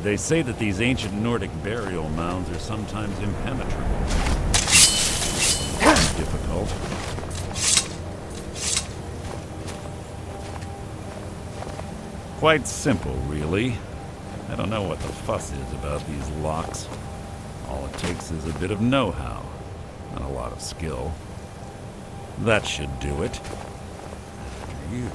They say that these ancient Nordic burial mounds are sometimes impenetrable. Difficult. Quite simple, really. I don't know what the fuss is about these locks. All it takes is a bit of know-how and a lot of skill. That should do it. After you.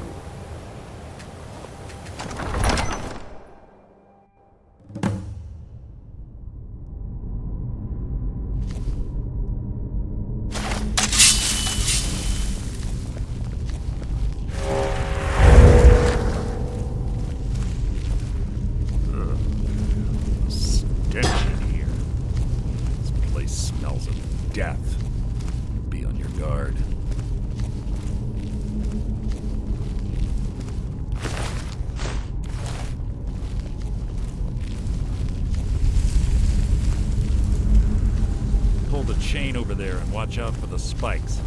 Death. Be on your guard. Pull the chain over there and watch out for the spikes.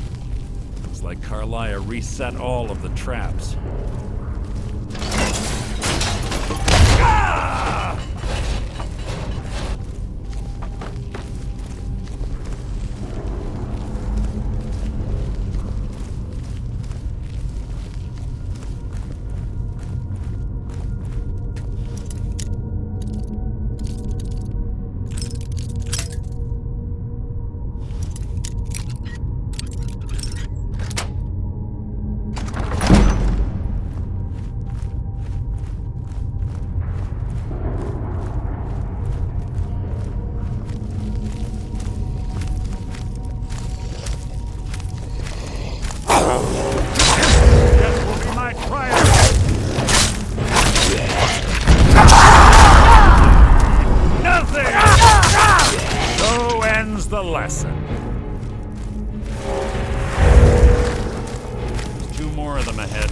Looks like Carlia reset all of the traps. The lesson. There's 2 more of them ahead.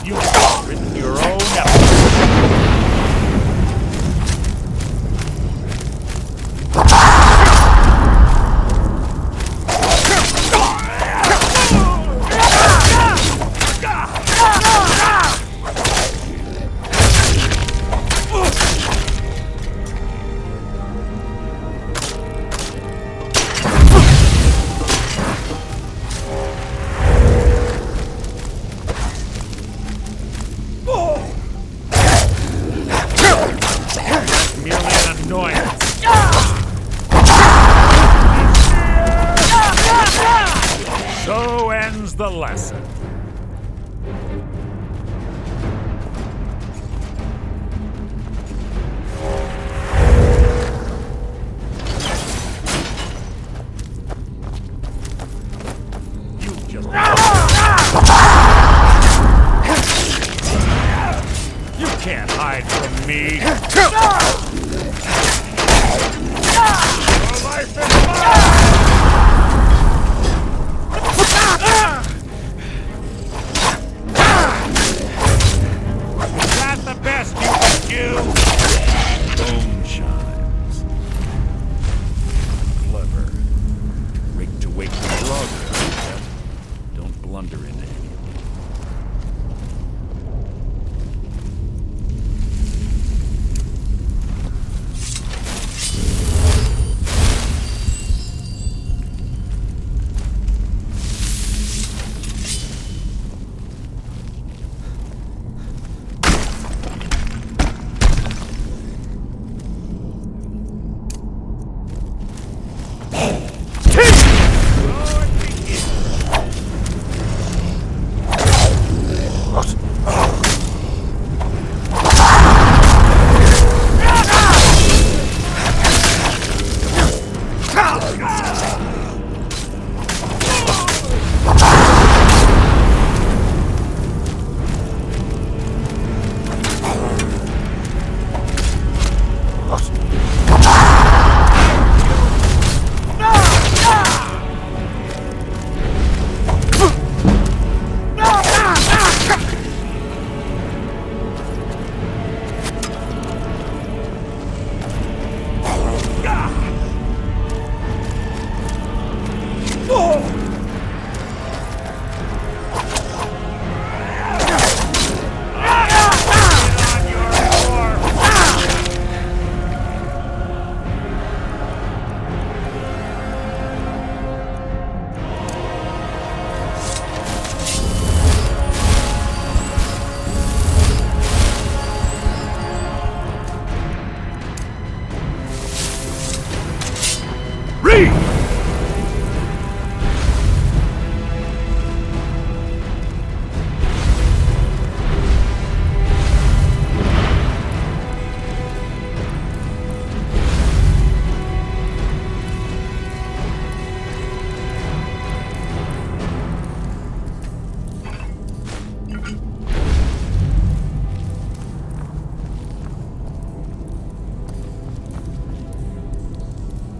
You've written your own So ends the lesson. You just... You can't hide from me. Your life is mine! Bone chimes. Clever. Rigged to wake the progress. Don't blunder in it.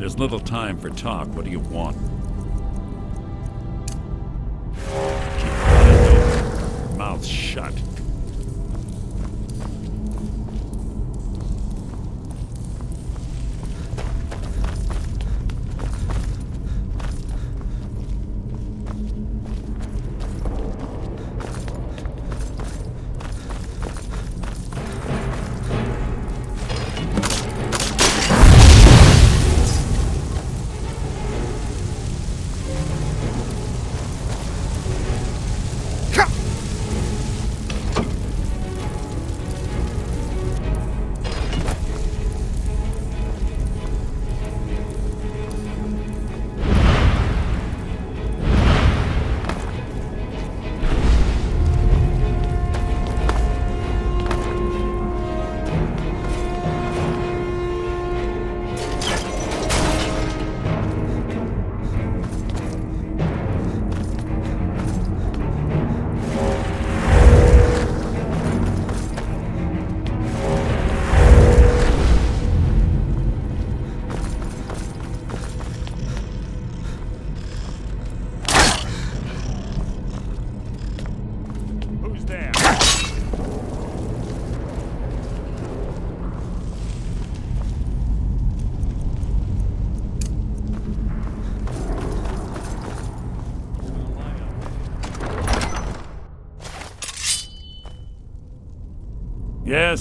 There's little time for talk. What do you want? Keep your eyes open. Mouth shut.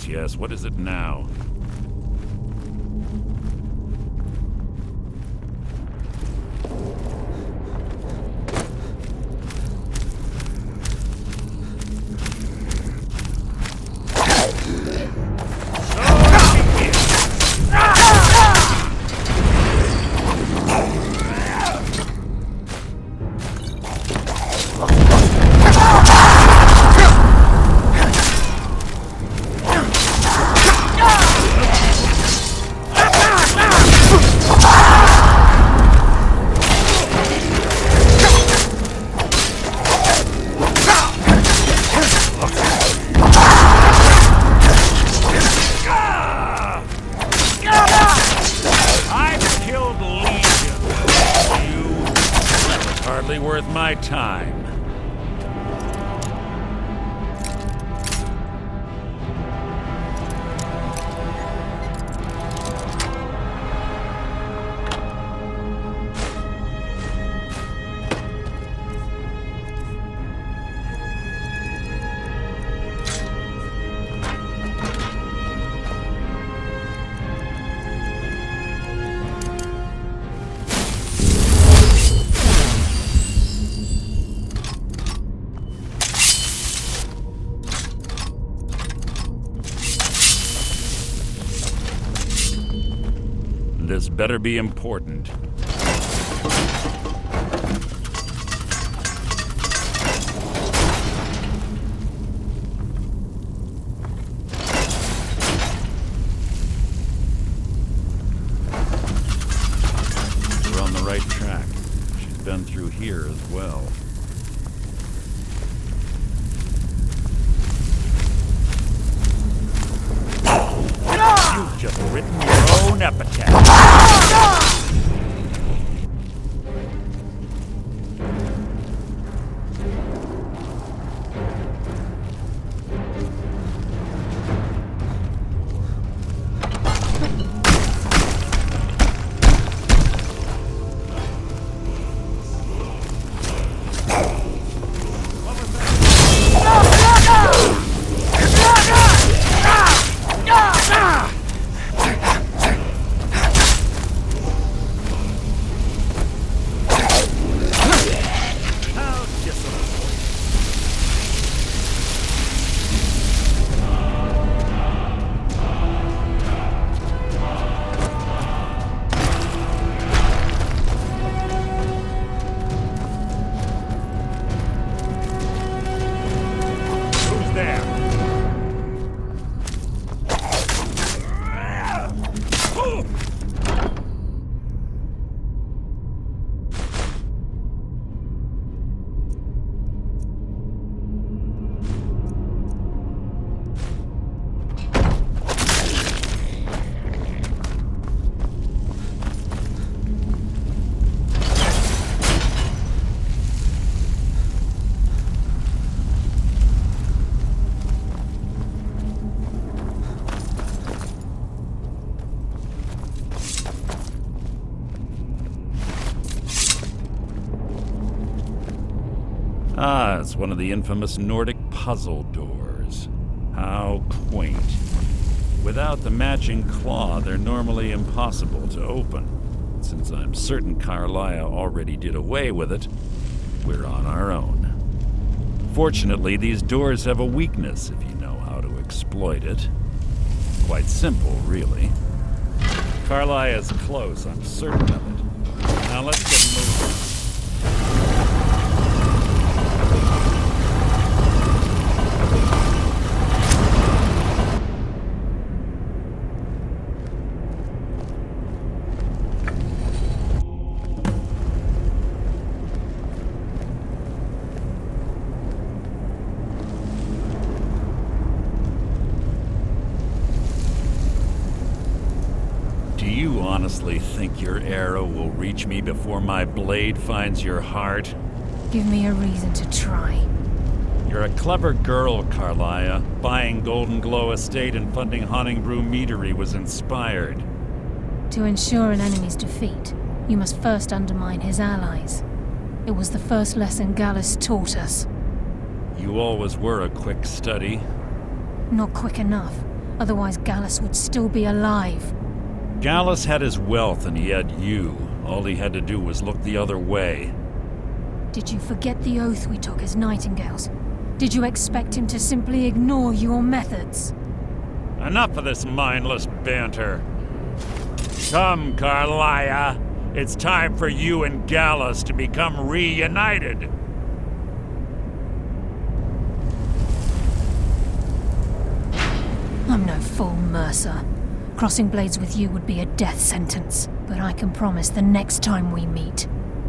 Yes, what is it now? Worth my time. This better be important. We're on the right track. She's been through here as well. You've just written your own epitaph. Ah, it's one of the infamous Nordic puzzle doors. How quaint. Without the matching claw, they're normally impossible to open. Since I'm certain Carlia already did away with it, we're on our own. Fortunately, these doors have a weakness if you know how to exploit it. Quite simple, really. Carlia is close, I'm certain of it. Now let's get moving. Do you honestly think your arrow will reach me before my blade finds your heart? Give me a reason to try. You're a clever girl, Carlia. Buying Golden Glow Estate and funding Honningbrew Meadery was inspired. To ensure an enemy's defeat, you must first undermine his allies. It was the first lesson Gallus taught us. You always were a quick study. Not quick enough, otherwise Gallus would still be alive. Gallus had his wealth and he had you. All he had to do was look the other way. Did you forget the oath we took as Nightingales? Did you expect him to simply ignore your methods? Enough of this mindless banter. Come, Carlia. It's time for you and Gallus to become reunited. I'm no fool, Mercer. Crossing blades with you would be a death sentence, but I can promise the next time we meet,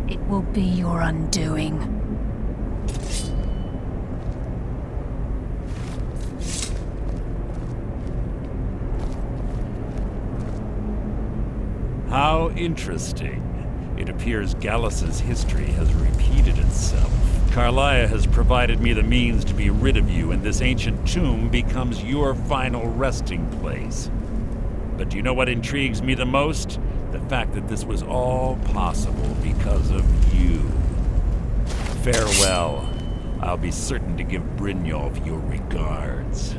it will be your undoing. How interesting. It appears Gallus's history has repeated itself. Carlia has provided me the means to be rid of you, and this ancient tomb becomes your final resting place. But do you know what intrigues me the most? The fact that this was all possible because of you. Farewell. I'll be certain to give Brynjolf your regards.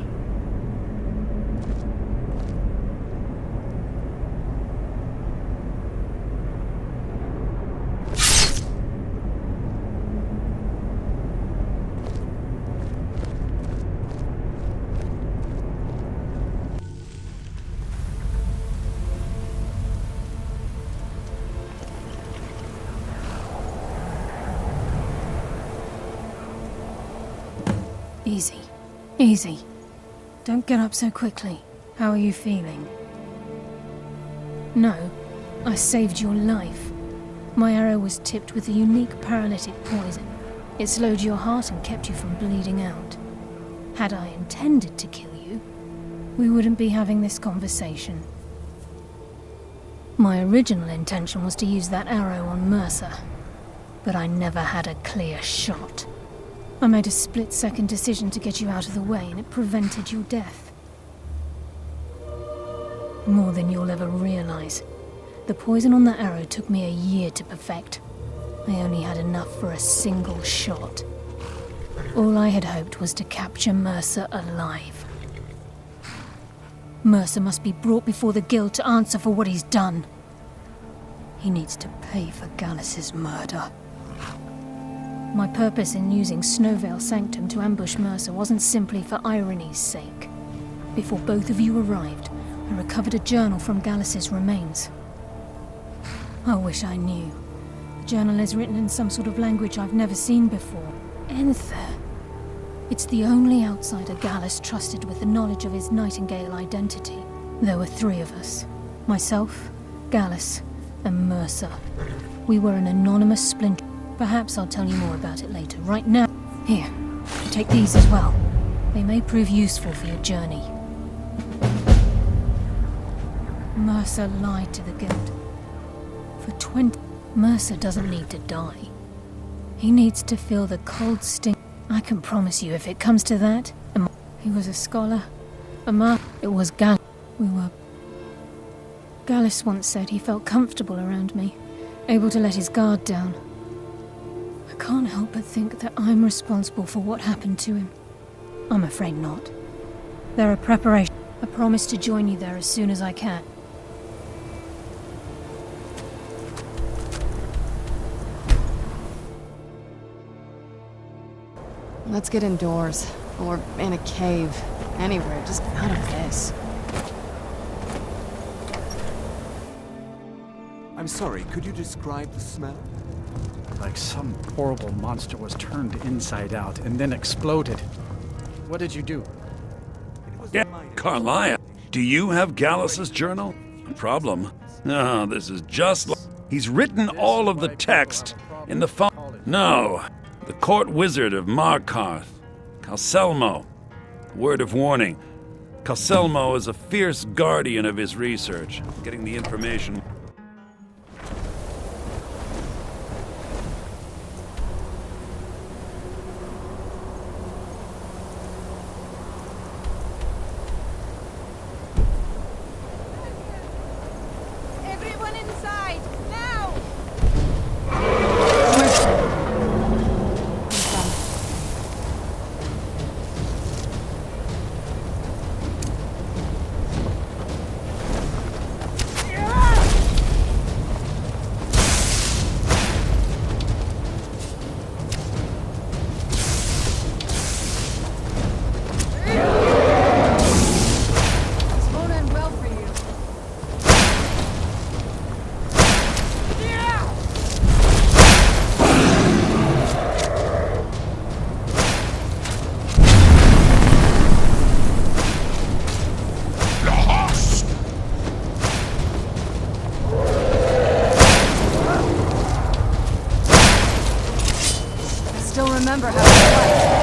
Easy. Easy. Don't get up so quickly. How are you feeling? No, I saved your life. My arrow was tipped with a unique paralytic poison. It slowed your heart and kept you from bleeding out. Had I intended to kill you, we wouldn't be having this conversation. My original intention was to use that arrow on Mercer, but I never had a clear shot. I made a split-second decision to get you out of the way, and it prevented your death. More than you'll ever realize. The poison on that arrow took me a year to perfect. I only had enough for a single shot. All I had hoped was to capture Mercer alive. Mercer must be brought before the guild to answer for what he's done. He needs to pay for Gallus's murder. My purpose in using Snowvale Sanctum to ambush Mercer wasn't simply for irony's sake. Before both of you arrived, I recovered a journal from Gallus's remains. I wish I knew. The journal is written in some sort of language I've never seen before. Enther. It's the only outsider Gallus trusted with the knowledge of his Nightingale identity. There were 3 of us. Myself, Gallus, and Mercer. We were an anonymous splinter. Perhaps I'll tell you more about it later. Right now, here, take these as well. They may prove useful for your journey. Mercer lied to the guild. For 20... Mercer doesn't need to die. He needs to feel the cold sting. I can promise you, if it comes to that... He was a scholar, It was Gallus. Gallus once said he felt comfortable around me, able to let his guard down. can't help but think that I'm responsible for what happened to him. I'm afraid not. There are preparations. I promise to join you there as soon as I can. Let's get indoors. Or in a cave. Anywhere, just out of this. I'm sorry, could you describe the smell? Like some horrible monster was turned inside out and then exploded. What did you do? Yeah, Carlia, do you have Gallus's journal? A problem? No, this is just... He's written all of the text in the phone. No, the court wizard of Markarth, Calselmo. Word of warning. Calselmo is a fierce guardian of his research, getting the information... Everyone inside, now! It's won't end well for you. I still remember how it was.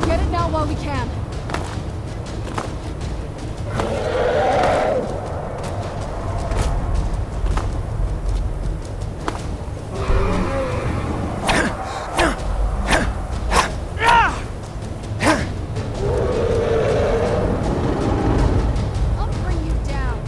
Get it now while we can. I'll bring you down.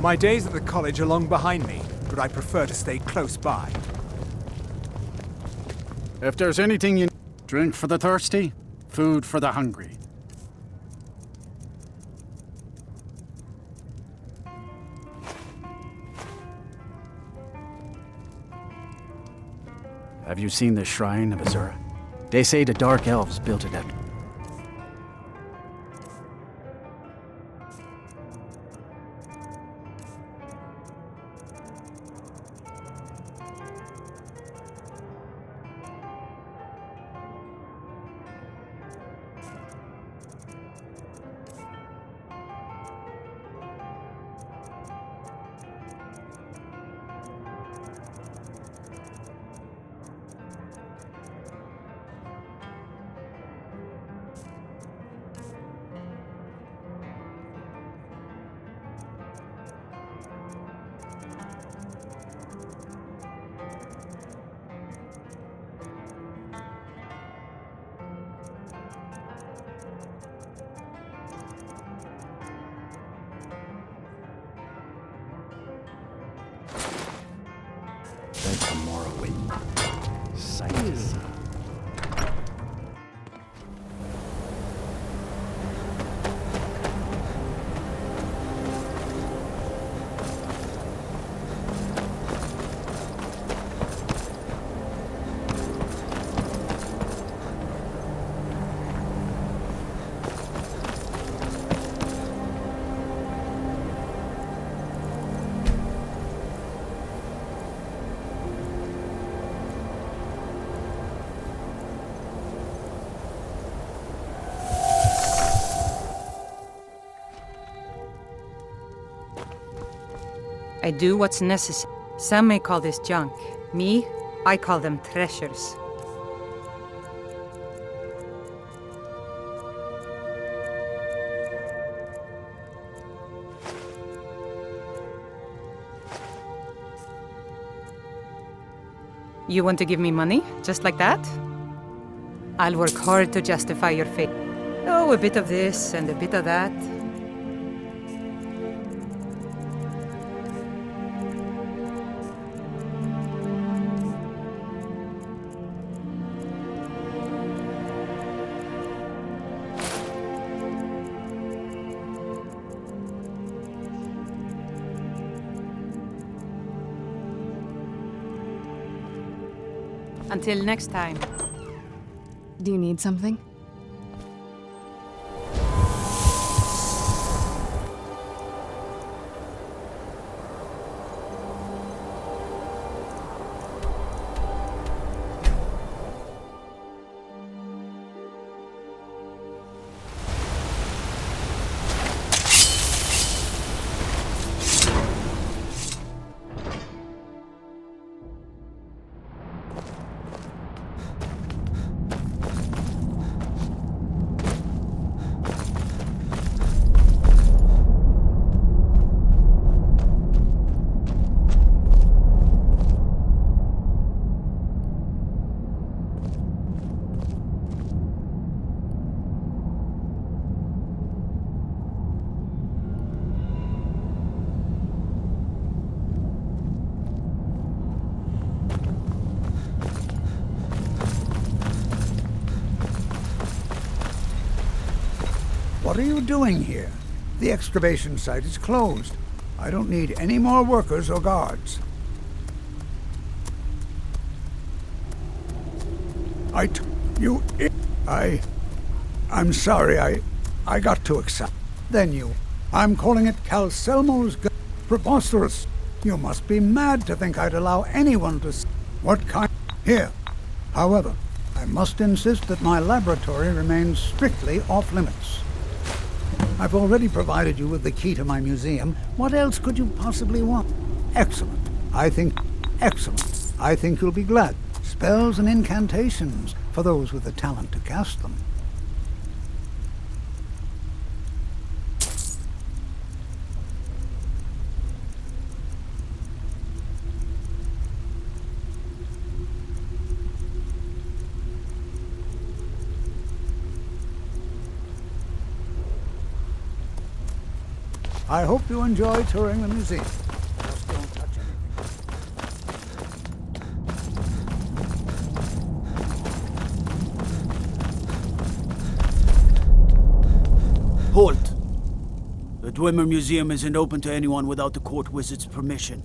My days at the college are long behind me, but I prefer to stay close by. If there's anything you... Drink for the thirsty, food for the hungry. Have you seen the shrine of Azura? They say the Dark Elves built it at... tomorrow with science. I do what's necessary. Some may call this junk. Me, I call them treasures. You want to give me money? Just like that? I'll work hard to justify your fate. Oh, a bit of this and a bit of that. Until next time. Do you need something? What are you doing here? The excavation site is closed. I don't need any more workers or guards. I'm sorry, I got to accept. Then I'm calling it Calcelmo's preposterous. You must be mad to think I'd allow anyone to what kind here. However, I must insist that my laboratory remains strictly off limits. I've already provided you with the key to my museum. What else could you possibly want? Excellent. Excellent. I think you'll be glad. Spells and incantations for those with the talent to cast them. I hope you enjoy touring the museum. Just don't touch anything. Halt! The Dwemer Museum isn't open to anyone without the court wizard's permission.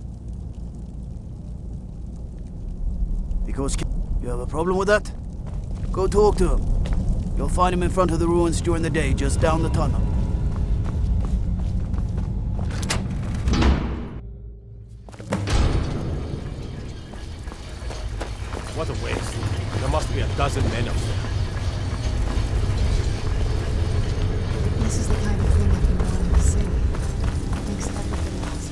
Because you have a problem with that? Go talk to him. You'll find him in front of the ruins during the day, just down the tunnel. What a waste. There must be a dozen men up there. This is the kind of thing I've been wanting to see. Makes everything else.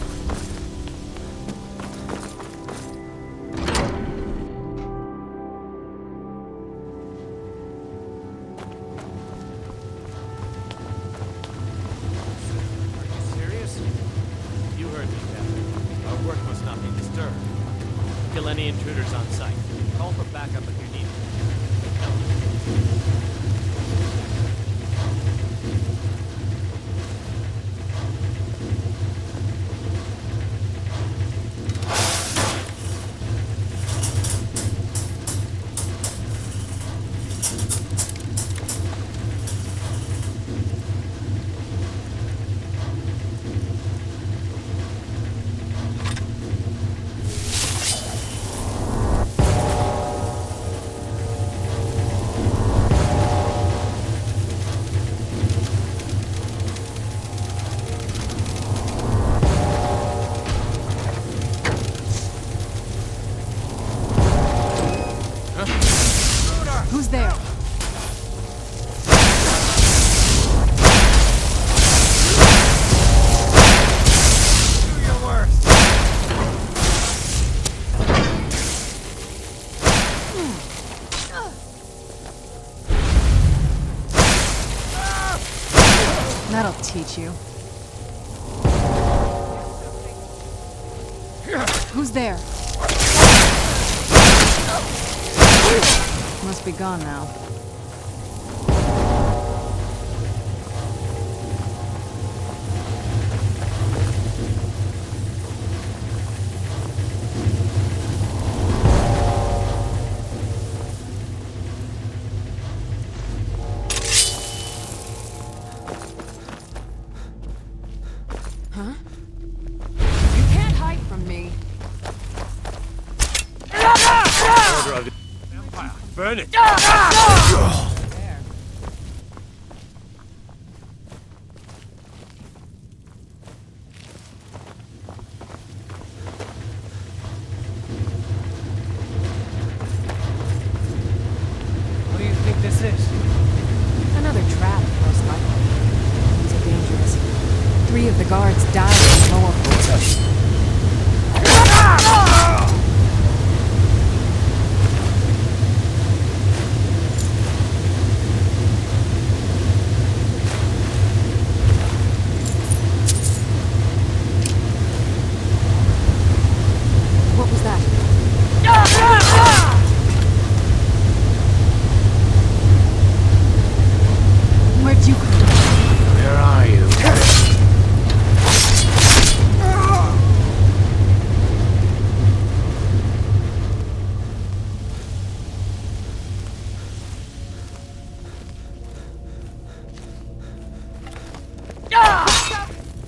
Serious? You heard me, Captain. Our work must not be disturbed. Kill any intruders on sight. Call for backup if you need it. Who's there? Do your worst! That'll teach you. Who's there? Must be gone now. Huh? You can't hide from me. Order of the Empire. Burn it! There. What do you think this is? Another trap, most likely. These are dangerous. 3 of the guards died in the lower floors. What was that? Where'd you come from? Where are you?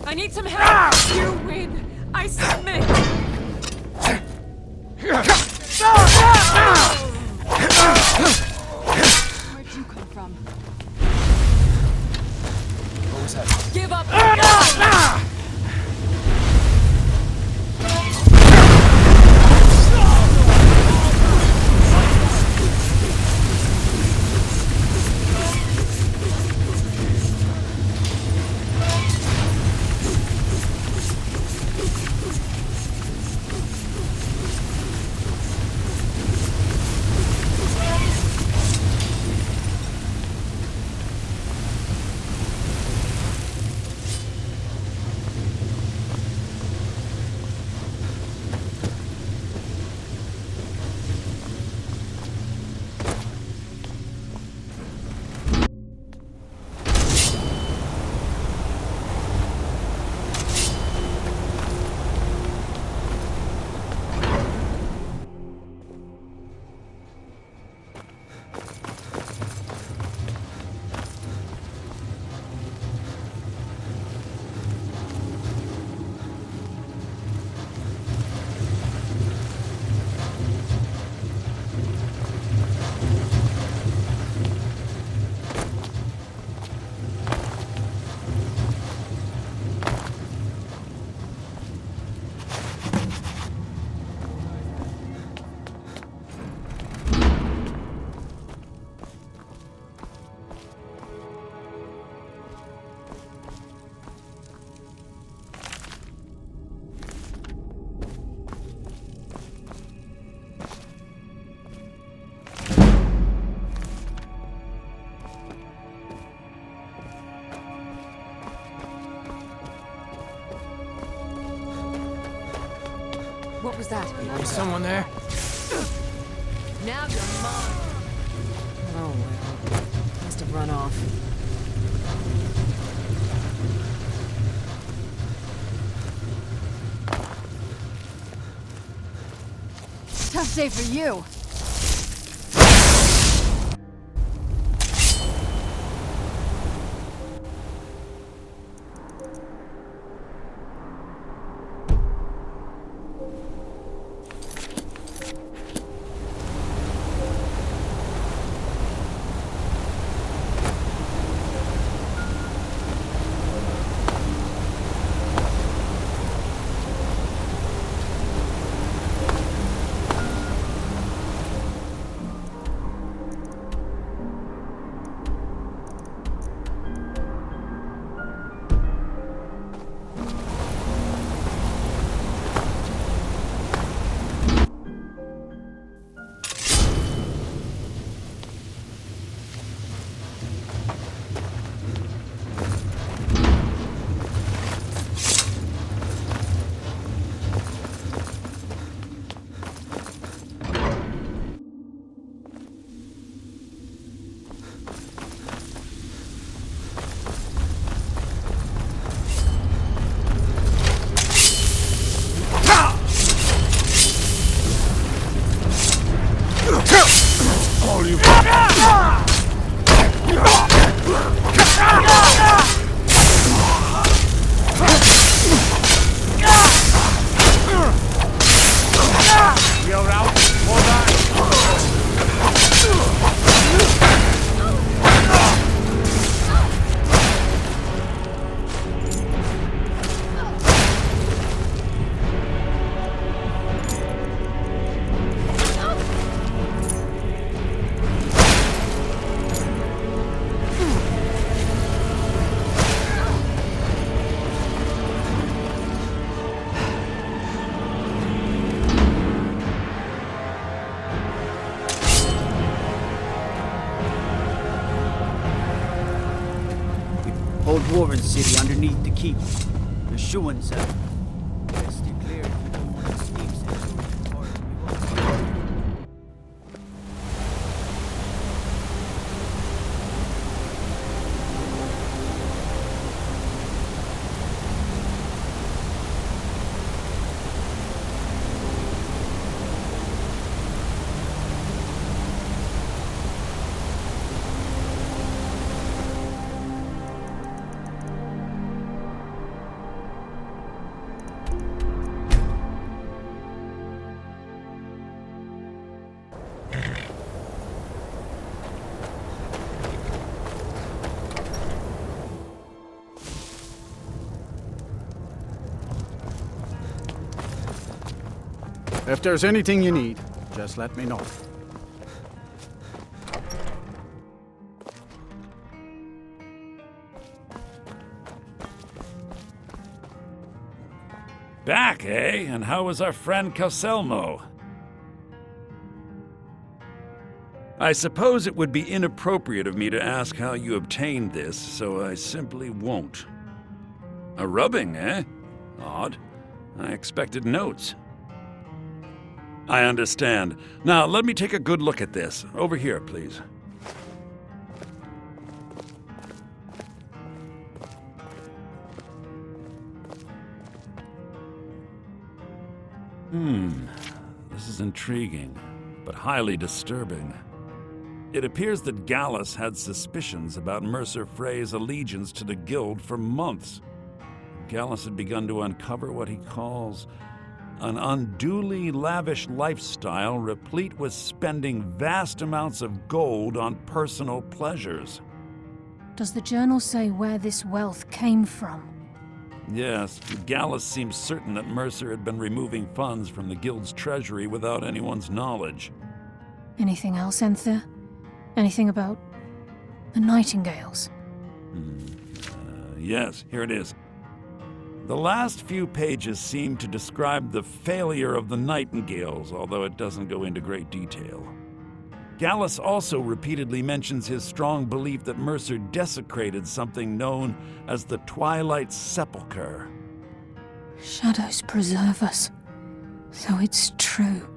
I need some help! You win! I submit! Where'd you come from? What was that? Give up! was that? Is someone there? Now you're mine. Oh, well. Must have run off. Tough day for you. Old Dwarven city underneath the keep. The Shuan cell. Best steer clear if you don't want the steam sensor part of the revolt. If there's anything you need, just let me know. Back, eh? And how was our friend Calselmo? I suppose it would be inappropriate of me to ask how you obtained this, so I simply won't. A rubbing, eh? Odd. I expected notes. I understand. Now, let me take a good look at this. Over here, please. This is intriguing, but highly disturbing. It appears that Gallus had suspicions about Mercer Frey's allegiance to the Guild for months. Gallus had begun to uncover what he calls an unduly lavish lifestyle replete with spending vast amounts of gold on personal pleasures. Does the journal say where this wealth came from? Yes, Gallus seems certain that Mercer had been removing funds from the Guild's treasury without anyone's knowledge. Anything else, Enthir? Anything about the Nightingales? Yes, here it is. The last few pages seem to describe the failure of the Nightingales, although it doesn't go into great detail. Gallus also repeatedly mentions his strong belief that Mercer desecrated something known as the Twilight Sepulchre. Shadows preserve us. So it's true.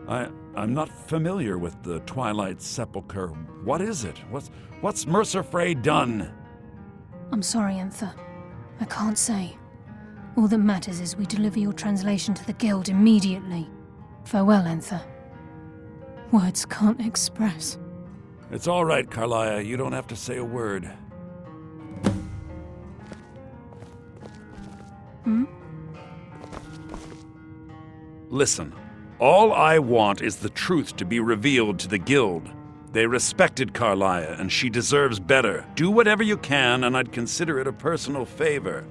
I'm not familiar with the Twilight Sepulchre. What is it? What's Mercer Frey done? I'm sorry, Enther. I can't say. All that matters is we deliver your translation to the Guild immediately. Farewell, Enther. Words can't express. It's all right, Carlia. You don't have to say a word. Hmm? Listen, all I want is the truth to be revealed to the Guild. They respected Carlia, and she deserves better. Do whatever you can, and I'd consider it a personal favor.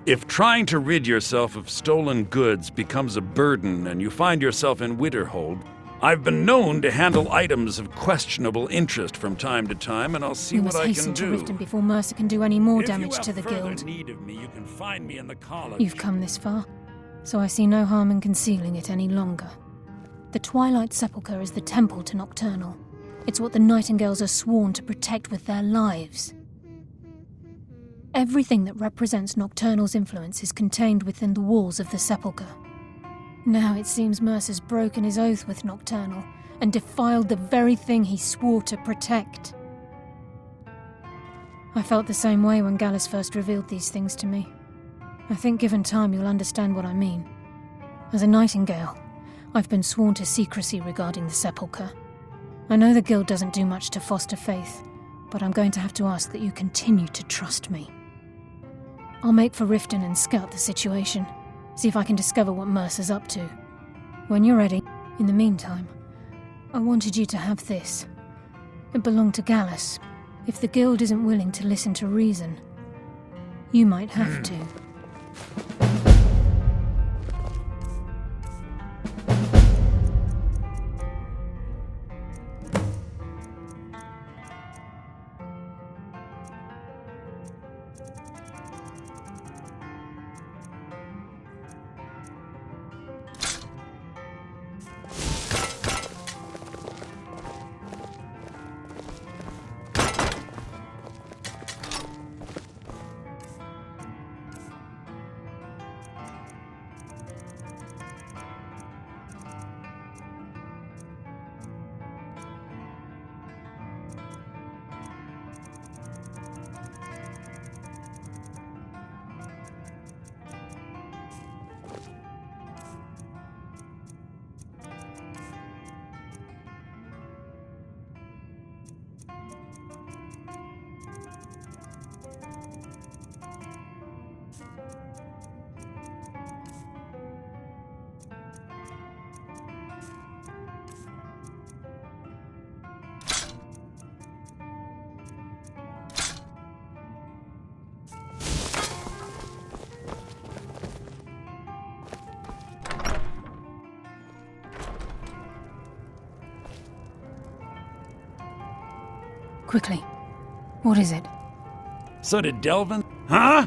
If trying to rid yourself of stolen goods becomes a burden and you find yourself in Winterhold, I've been known to handle items of questionable interest from time to time, and I'll see what I can do. We must hasten to Riften before Mercer can do any more damage to the If you have Guild. further need of me, you can find me in the college. You've come this far, so I see no harm in concealing it any longer. The Twilight Sepulchre is the temple to Nocturnal. It's what the Nightingales are sworn to protect with their lives. Everything that represents Nocturnal's influence is contained within the walls of the Sepulchre. Now it seems Mercer's broken his oath with Nocturnal and defiled the very thing he swore to protect. I felt the same way when Gallus first revealed these things to me. I think given time you'll understand what I mean. As a Nightingale, I've been sworn to secrecy regarding the Sepulchre. I know the Guild doesn't do much to foster faith, but I'm going to have to ask that you continue to trust me. I'll make for Riften and scout the situation, see if I can discover what Mercer's up to. When you're ready, in the meantime, I wanted you to have this. It belonged to Gallus. If the Guild isn't willing to listen to reason, you might have to. Quickly. What is it? So did Delvin? Huh?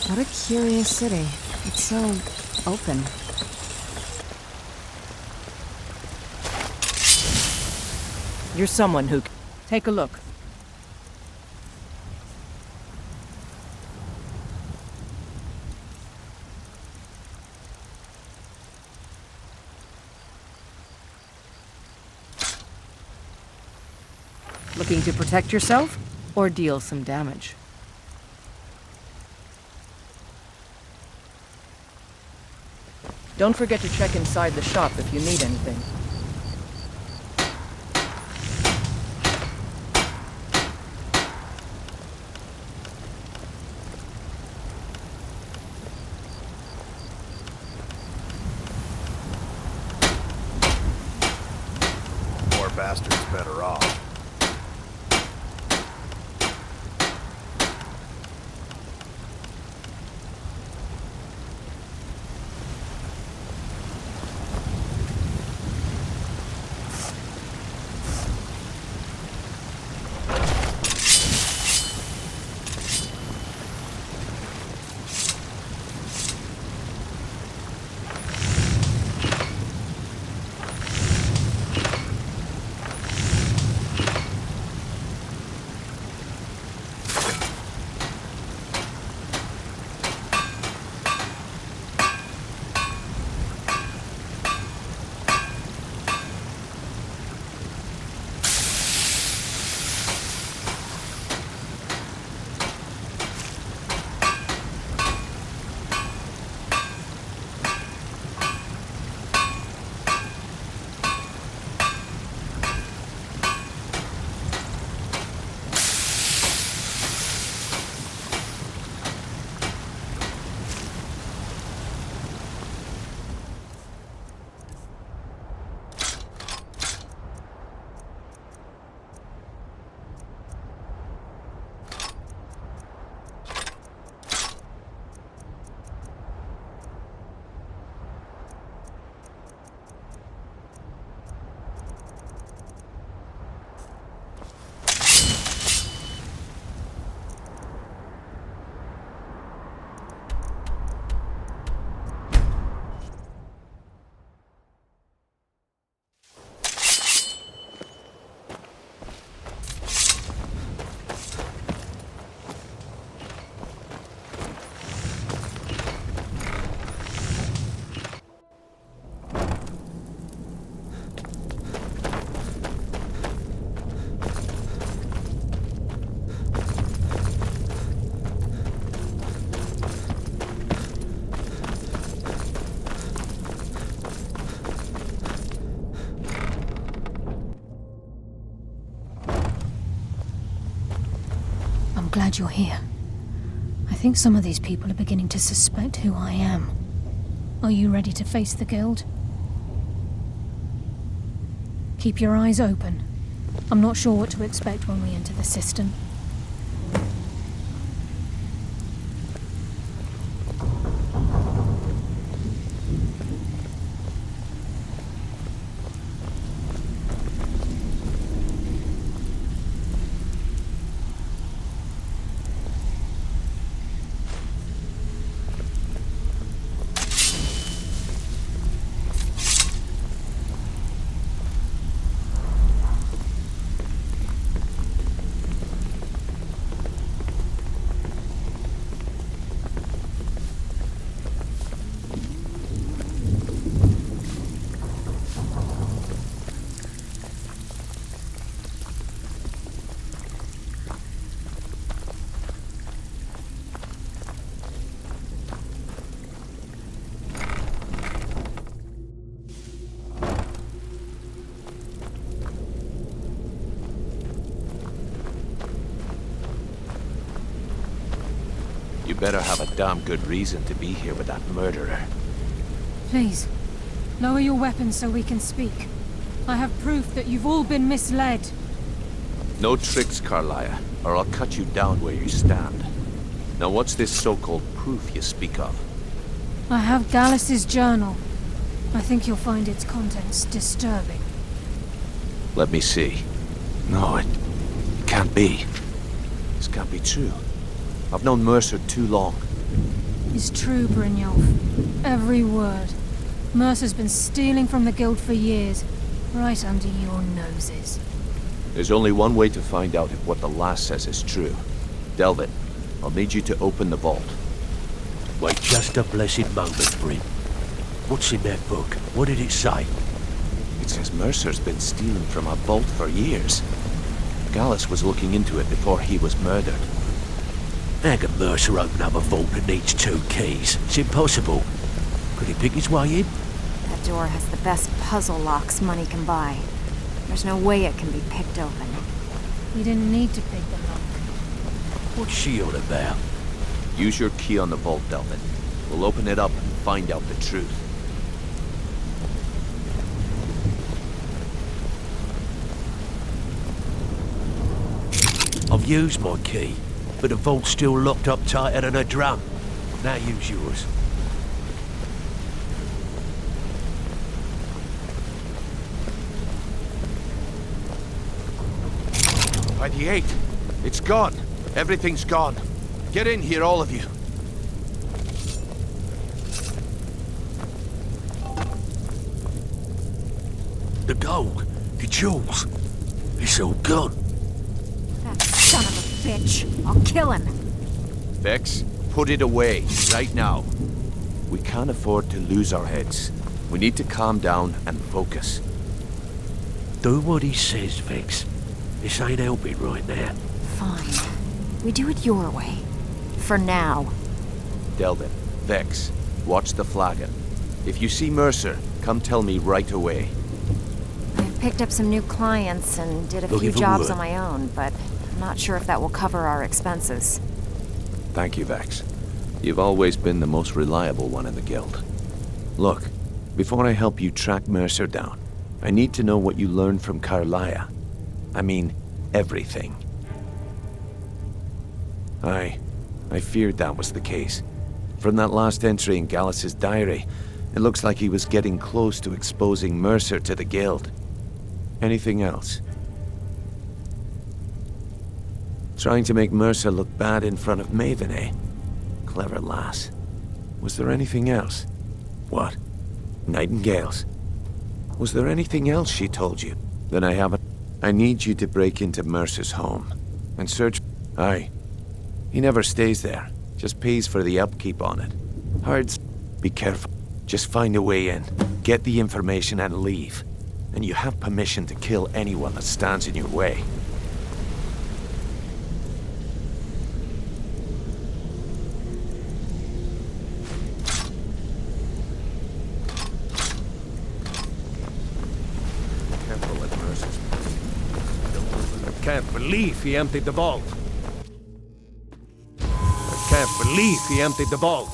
What a curious city. It's so open. You're someone who... Take a look. Looking to protect yourself or deal some damage? Don't forget to check inside the shop if you need anything. better off. I'm glad you're here. I think some of these people are beginning to suspect who I am. Are you ready to face the Guild? Keep your eyes open. I'm not sure what to expect when we enter the cistern. You better have a damn good reason to be here with that murderer. Please, lower your weapons so we can speak. I have proof that you've all been misled. No tricks, Carlia, or I'll cut you down where you stand. Now what's this so-called proof you speak of? I have Gallus's journal. I think you'll find its contents disturbing. Let me see. No, it can't be. This can't be true. I've known Mercer too long. It's true, Brynjolf. Every word. Mercer's been stealing from the Guild for years, right under your noses. There's only one way to find out if what the lass says is true. Delvin, I'll need you to open the vault. Wait just a blessed moment, Bryn. What's in that book? What did it say? It says Mercer's been stealing from our vault for years. Gallus was looking into it before he was murdered. How can Mercer open up a vault that needs 2 keys? It's impossible. Could he pick his way in? That door has the best puzzle locks money can buy. There's no way it can be picked open. You didn't need to pick the lock. What's she on about? Use your key on the vault, Delvin. We'll open it up and find out the truth. use my key, but the vault's still locked up tighter than a drum. Now use yours. By the 8th. It's gone. Everything's gone. Get in here, all of you. The gold, the jewels, it's all gone. That son of a bitch. I'll kill him. Vex, put it away, right now. We can't afford to lose our heads. We need to calm down and focus. Do what he says, Vex. This ain't helping right now. Fine. We do it your way. For now. Delvin, Vex, watch the flagon. If you see Mercer, come tell me right away. I've picked up some new clients and did a Looking few for jobs wood. on my own, but I'm not sure if that will cover our expenses. Thank you, Vex. You've always been the most reliable one in the guild. Look, before I help you track Mercer down, I need to know what you learned from Carlia. I mean, everything. I feared that was the case. From that last entry in Gallus's diary, it looks like he was getting close to exposing Mercer to the guild. Anything else? Trying to make Mercer look bad in front of Maven, eh? Clever lass. Was there anything else? What? Nightingales? Was there anything else she told you that I haven't? I need you to break into Mercer's home and search. Aye. He never stays there. Just pays for the upkeep on it. Hard. Be careful. Just find a way in. Get the information and leave. And you have permission to kill anyone that stands in your way. Careful with Mercer's. I can't believe he emptied the vault. I can't believe he emptied the vault.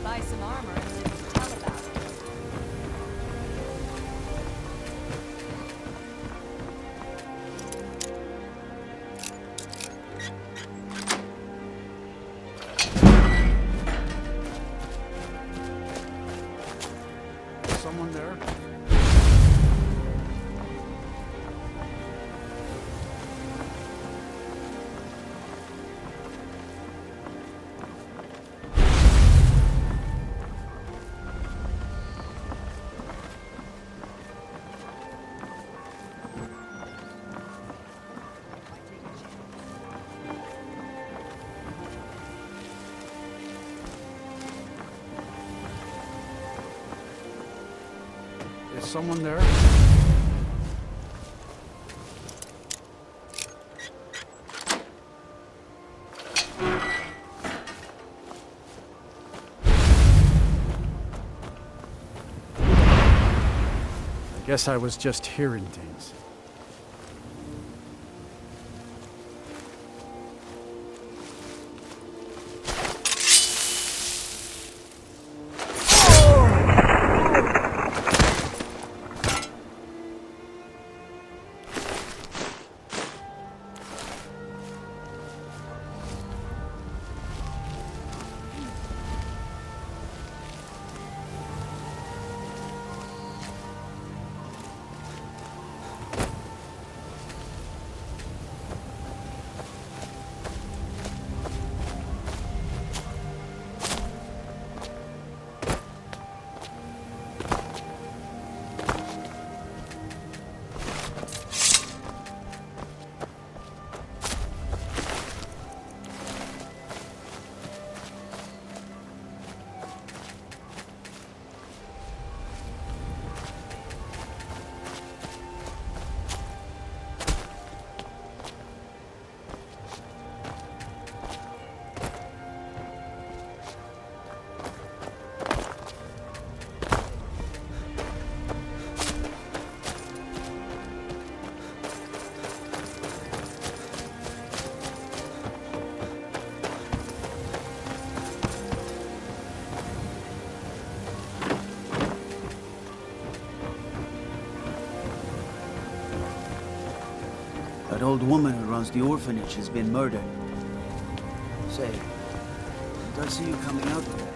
Buy some armor and live to tell about it. Someone there? Is someone there? I guess I was just hearing things. That old woman who runs the orphanage has been murdered. Say, did I see you coming out of there?